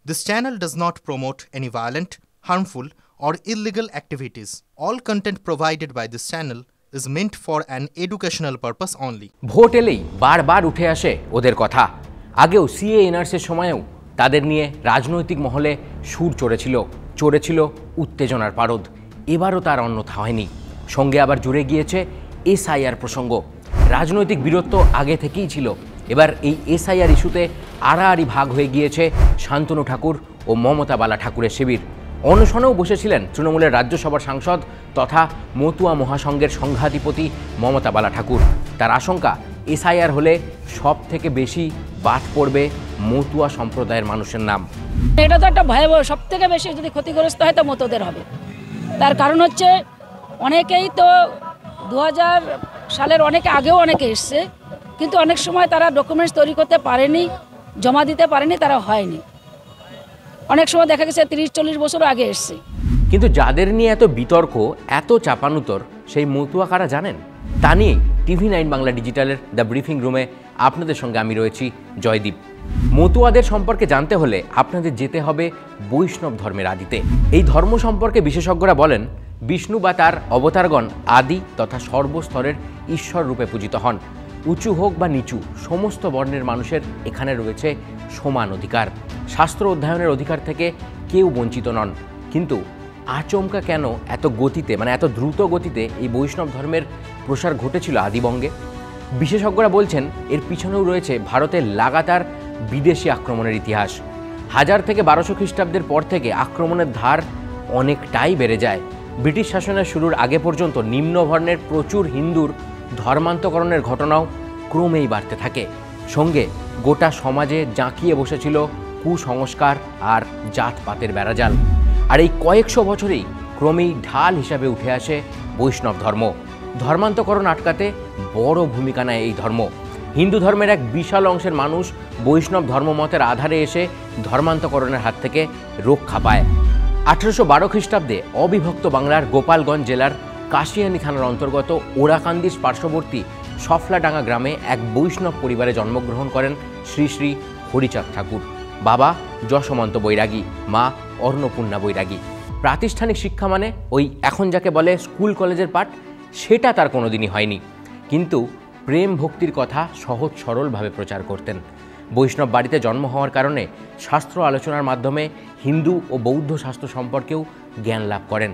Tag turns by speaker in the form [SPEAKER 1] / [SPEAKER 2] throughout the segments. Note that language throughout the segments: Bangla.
[SPEAKER 1] This channel does not promote any violent, harmful, or illegal activities. All content provided by this channel is meant for an educational purpose only.
[SPEAKER 2] Vote এলেই বারবার উঠে আসে ওদের কথা। আগেও সিএ এনআরসির সময়ও তাদের নিয়ে রাজনৈতিক মহলে সুর চড়েছিল উত্তেজনার পারদ। এবারও তার অন্যথা হয়নি। সঙ্গে আবার জুড়ে গিয়েছে এসআইআর প্রসঙ্গ। রাজনৈতিক বীরত্ব আগে থেকেই ছিল, এবার এই এসআইআর ইস্যুতে আড়াআড়ি ভাগ হয়ে গিয়েছে শান্তনু ঠাকুর ও মমতা বালা ঠাকুরের শিবির। অনশনেও বসেছিলেন তৃণমূলের রাজ্যসভার সাংসদ তথা মতুয়া মহাসংঘের সংঘাধিপতি মমতা বালা ঠাকুর। তার আশঙ্কা, এসআইআর হলে সব থেকে বেশি বাদ পড়বে মতুয়া সম্প্রদায়ের মানুষের নাম।
[SPEAKER 3] এটা তো একটা ভয়াবহ, সব থেকে বেশি যদি ক্ষতিগ্রস্ত হয় তো মতুয়াদের হবে। তার কারণ হচ্ছে অনেকেই তো 2000 সালের অনেকে আগেও অনেকে এসছে, কিন্তু অনেক সময় তারা ডকুমেন্টস তৈরি করতে পারেনি, জমা দিতে পারেনি, তারা হয়নি। অনেক সময় দেখা গেছে 30-40 বছর আগে এসছে।
[SPEAKER 2] কিন্তু যাদের নিয়ে এত বিতর্ক, এত চাপানুতর, সেই মতুয়া কারা জানেন? তা নিয়ে TV9 বাংলা ডিজিটালের দ্য ব্রিফিং রুমে আপনাদের সঙ্গে আমি রয়েছি জয়দীপ। মতুয়াদের সম্পর্কে জানতে হলে আপনাদের যেতে হবে বৈষ্ণব ধর্মের আদিতে। এই ধর্ম সম্পর্কে বিশেষজ্ঞরা বলেন, বিষ্ণু বা তার অবতারগণ আদি তথা সর্বস্তরের ঈশ্বর রূপে পূজিত হন। উঁচু হোক বা নিচু, সমস্ত বর্ণের মানুষের এখানে রয়েছে সমান অধিকার। শাস্ত্র অধ্যয়নের অধিকার থেকে কেউ বঞ্চিত নন। কিন্তু আচমকা কেন এত গতিতে, এত দ্রুত গতিতে এই বৈষ্ণব ধর্মের প্রসার ঘটেছিল আদিবঙ্গে? বিশেষজ্ঞরা বলছেন এর পিছনেও রয়েছে ভারতের লাগাতার বিদেশি আক্রমণের ইতিহাস। 1000 থেকে 1200 খ্রিস্টাব্দের পর থেকে আক্রমণের ধার অনেকটাই বেড়ে যায়। ব্রিটিশ শাসনের শুরুর আগে পর্যন্ত নিম্নবর্ণের প্রচুর হিন্দুর ধর্মান্তকরণের ঘটনাও ক্রমেই বাড়তে থাকে। সঙ্গে গোটা সমাজে জাঁকিয়ে বসেছিল কুসংস্কার আর জাতপাতের বেড়াজাল। আর এই কয়েকশো বছরেই ক্রমেই ঢাল হিসাবে উঠে আসে বৈষ্ণব ধর্ম। ধর্মান্তকরণ আটকাতে বড় ভূমিকা নেয় এই ধর্ম। হিন্দু ধর্মের এক বিশাল অংশের মানুষ বৈষ্ণব ধর্মমতের আধারে এসে ধর্মান্তকরণের হাত থেকে রক্ষা পায়। 1812 খ্রিস্টাব্দে অবিভক্ত বাংলার গোপালগঞ্জ জেলার কাশিয়ানী থানার অন্তর্গত ওরাকান্দির পার্শ্ববর্তী সফলাডাঙ্গা গ্রামে এক বৈষ্ণব পরিবারে জন্মগ্রহণ করেন শ্রী শ্রী হরিচাঁদ ঠাকুর। বাবা যশোমন্ত বৈরাগী, মা অন্নপূর্ণা বৈরাগী। প্রাতিষ্ঠানিক শিক্ষা মানে ওই এখন যাকে বলে স্কুল কলেজের পাঠ, সেটা তার কোনোদিনই হয়নি। কিন্তু প্রেম ভক্তির কথা সহজ সরলভাবে প্রচার করতেন। বৈষ্ণব বাড়িতে জন্ম হওয়ার কারণে শাস্ত্র আলোচনার মাধ্যমে হিন্দু ও বৌদ্ধ শাস্ত্র সম্পর্কেও জ্ঞান লাভ করেন।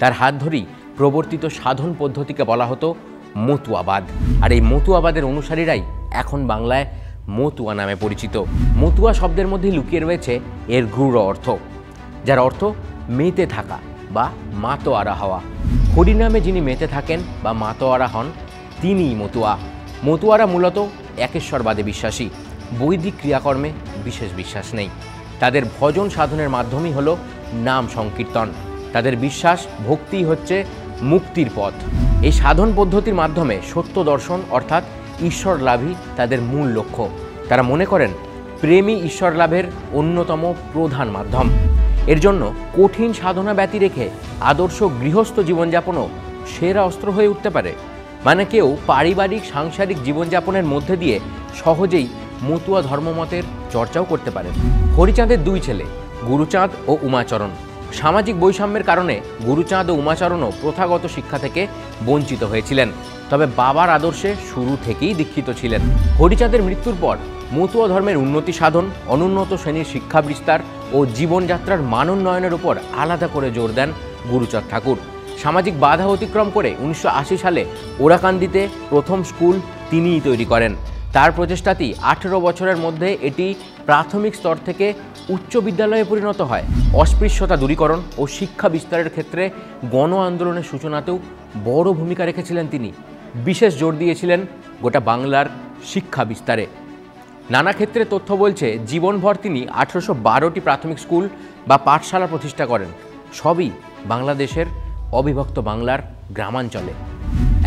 [SPEAKER 2] তার হাত ধরেই প্রবর্তিত সাধন পদ্ধতিকে বলা হতো মতুয়াবাদ। আর এই মতুয়াবাদের অনুসারীরাই এখন বাংলায় মতুয়া নামে পরিচিত। মতুয়া শব্দের মধ্যেই লুকিয়ে রয়েছে এর গূঢ় অর্থ, যার অর্থ মেতে থাকা বা মাতোয়ারা হওয়া। হরিনামে যিনি মেতে থাকেন বা মাতোয়ারা হন, তিনিই মতুয়া। মতুয়ারা মূলত একেশ্বরবাদে বিশ্বাসী, বৈদিক ক্রিয়াকর্মে বিশেষ বিশ্বাস নেই। তাদের ভজন সাধনের মাধ্যমই হলো নাম সংকীর্তন। তাদের বিশ্বাস ভক্তিই হচ্ছে মুক্তির পথ। এই সাধন পদ্ধতির মাধ্যমে সত্য দর্শন অর্থাৎ ঈশ্বর লাভই তাদের মূল লক্ষ্য। তারা মনে করেন প্রেমই ঈশ্বর লাভের অন্যতম প্রধান মাধ্যম। এর জন্য কঠিন সাধনা ব্যতি রেখে আদর্শ গৃহস্থ জীবনযাপনও সেরা অস্ত্র হয়ে উঠতে পারে। কেউ পারিবারিক সাংসারিক জীবনযাপনের মধ্যে দিয়ে সহজেই মতুয়া ধর্মমতের চর্চাও করতে পারেন। হরিচাঁদের 2 ছেলে, গুরুচাঁদ ও উমাচরণ। সামাজিক বৈষম্যের কারণে গুরুচাঁদ ও উমাচরণও প্রথাগত শিক্ষা থেকে বঞ্চিত হয়েছিলেন, তবে বাবার আদর্শে শুরু থেকেই দীক্ষিত ছিলেন। হরিচাঁদের মৃত্যুর পর মতুয়া ধর্মের উন্নতি সাধন, অনুন্নত শ্রেণীর শিক্ষা বিস্তার ও জীবনযাত্রার মানোন্নয়নের উপর আলাদা করে জোর দেন গুরুচাঁদ ঠাকুর। সামাজিক বাধা অতিক্রম করে 1980 সালে ওরাকান্দিতে প্রথম স্কুল তিনিই তৈরি করেন। তার প্রচেষ্টাতেই 18 বছরের মধ্যে এটি প্রাথমিক স্তর থেকে উচ্চ বিদ্যালয়ে পরিণত হয়। অস্পৃশ্যতা দূরীকরণ ও শিক্ষা বিস্তারের ক্ষেত্রে গণ আন্দোলনের সূচনাতেও বড় ভূমিকা রেখেছিলেন তিনি। বিশেষ জোর দিয়েছিলেন গোটা বাংলার শিক্ষা বিস্তারে। নানা ক্ষেত্রে তথ্য বলছে জীবনভর তিনি 1812টি প্রাথমিক স্কুল বা পাঠশালা প্রতিষ্ঠা করেন, সবই বাংলাদেশের অবিভক্ত বাংলার গ্রামাঞ্চলে।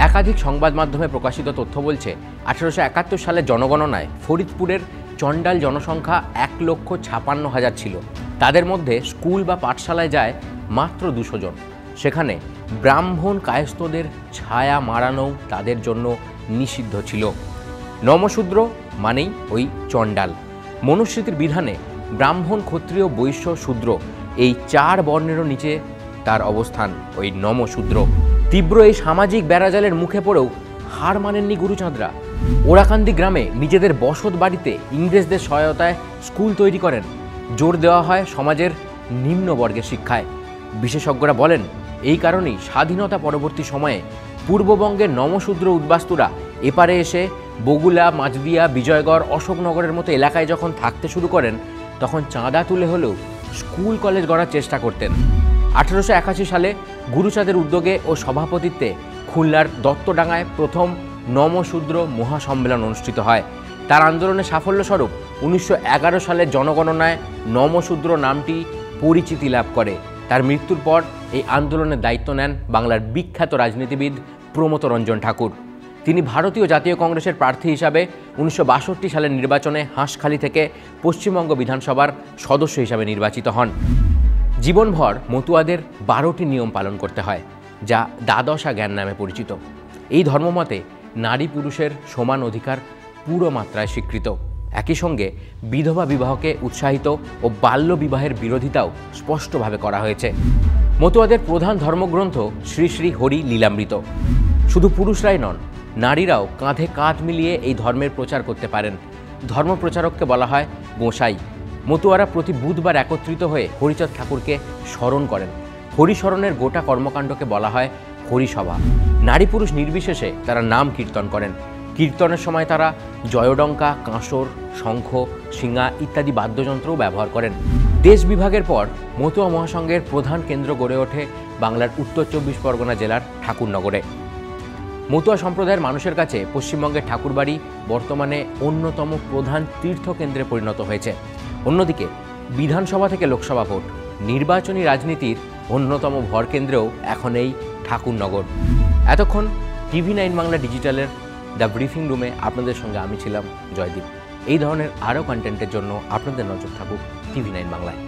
[SPEAKER 2] একাধিক সংবাদ মাধ্যমে প্রকাশিত তথ্য বলছে 1871 সালের জনগণনায় ফরিদপুরের চণ্ডাল জনসংখ্যা 1,56,000 ছিল। তাদের মধ্যে স্কুল বা পাঠশালায় যায় মাত্র 200 জন। সেখানে ব্রাহ্মণ কায়স্থদের ছায়া মারানো তাদের জন্য নিষিদ্ধ ছিল। নমশূদ্র মানেই ওই চণ্ডাল। মনুস্মৃতির বিধানে ব্রাহ্মণ, ক্ষত্রিয়, বৈশ্য, শূদ্র এই 4 বর্ণেরও নিচে তার অবস্থান ওই নমশূদ্র। তীব্র এই সামাজিক বেড়াজালের মুখে পড়েও হার মানেননি গুরুচাঁদরা। ওরাকান্দি গ্রামে নিজেদের বসত বাড়িতে ইংরেজদের সহায়তায় স্কুল তৈরি করেন। জোর দেওয়া হয় সমাজের নিম্ন বর্গের শিক্ষায়। বিশেষজ্ঞরা বলেন এই কারণেই স্বাধীনতা পরবর্তী সময়ে পূর্ববঙ্গের নমশূদ্র উদ্বাস্তুরা এপারে এসে বগুলা, মাঝদিয়া, বিজয়গড়, অশোকনগরের মতো এলাকায় যখন থাকতে শুরু করেন তখন চাঁদা তুলে হলেও স্কুল কলেজ গড়ার চেষ্টা করতেন। 1881 সালে গুরুচাঁদের উদ্যোগে ও সভাপতিত্বে খুলনার দত্তডাঙ্গায় প্রথম নমশূদ্র মহাসম্মেলন অনুষ্ঠিত হয়। তার আন্দোলনের সাফল্যস্বরূপ 1911 সালে জনগণনায় নমশূদ্র নামটি পরিচিতি লাভ করে। তার মৃত্যুর পর এই আন্দোলনের দায়িত্ব নেন বাংলার বিখ্যাত রাজনীতিবিদ প্রমথ রঞ্জন ঠাকুর। তিনি ভারতীয় জাতীয় কংগ্রেসের প্রার্থী হিসাবে 1962 সালের নির্বাচনে হাঁসখালি থেকে পশ্চিমবঙ্গ বিধানসভার সদস্য হিসাবে নির্বাচিত হন। জীবনভর মতুয়াদের 12টি নিয়ম পালন করতে হয়, যা দ্বাদশা জ্ঞান নামে পরিচিত। এই ধর্মমতে নারী পুরুষের সমান অধিকার পুরো মাত্রায় স্বীকৃত। একই সঙ্গে বিধবা বিবাহকে উৎসাহিত ও বাল্য বিবাহের বিরোধিতাও স্পষ্টভাবে করা হয়েছে। মতুয়াদের প্রধান ধর্মগ্রন্থ শ্রী শ্রী হরি লীলামৃত। শুধু পুরুষরাই নন, নারীরাও কাঁধে কাঁধ মিলিয়ে এই ধর্মের প্রচার করতে পারেন। ধর্মপ্রচারককে বলা হয় গোঁসাই। মতুয়ারা প্রতি বুধবার একত্রিত হয়ে হরিচাঁদ ঠাকুরকে স্মরণ করেন। হরিস্মরণের গোটা কর্মকাণ্ডকে বলা হয় হরিসভা। নারী পুরুষ নির্বিশেষে তারা নাম কীর্তন করেন। কীর্তনের সময় তারা জয়ডঙ্কা, কাঁসর, শঙ্খ, শিঙা ইত্যাদি বাদ্যযন্ত্রও ব্যবহার করেন। দেশ বিভাগের পর মতুয়া মহাসংঘের প্রধান কেন্দ্র গড়ে ওঠে বাংলার উত্তর 24 পরগনা জেলার ঠাকুরনগরে। মতুয়া সম্প্রদায়ের মানুষের কাছে পশ্চিমবঙ্গের ঠাকুরবাড়ি বর্তমানে অন্যতম প্রধান তীর্থকেন্দ্রে পরিণত হয়েছে। অন্যদিকে বিধানসভা থেকে লোকসভা ভোট, নির্বাচনী রাজনীতির অন্যতম ভরকেন্দ্রেও এখন এই ঠাকুরনগর। এতক্ষণ TV9 বাংলা ডিজিটালের দ্য ব্রিফিং রুমে আপনাদের সঙ্গে আমি ছিলাম জয়দীপ। এই ধরনের আরও কন্টেন্টের জন্য আপনাদের নজর থাকুক TV9 বাংলায়।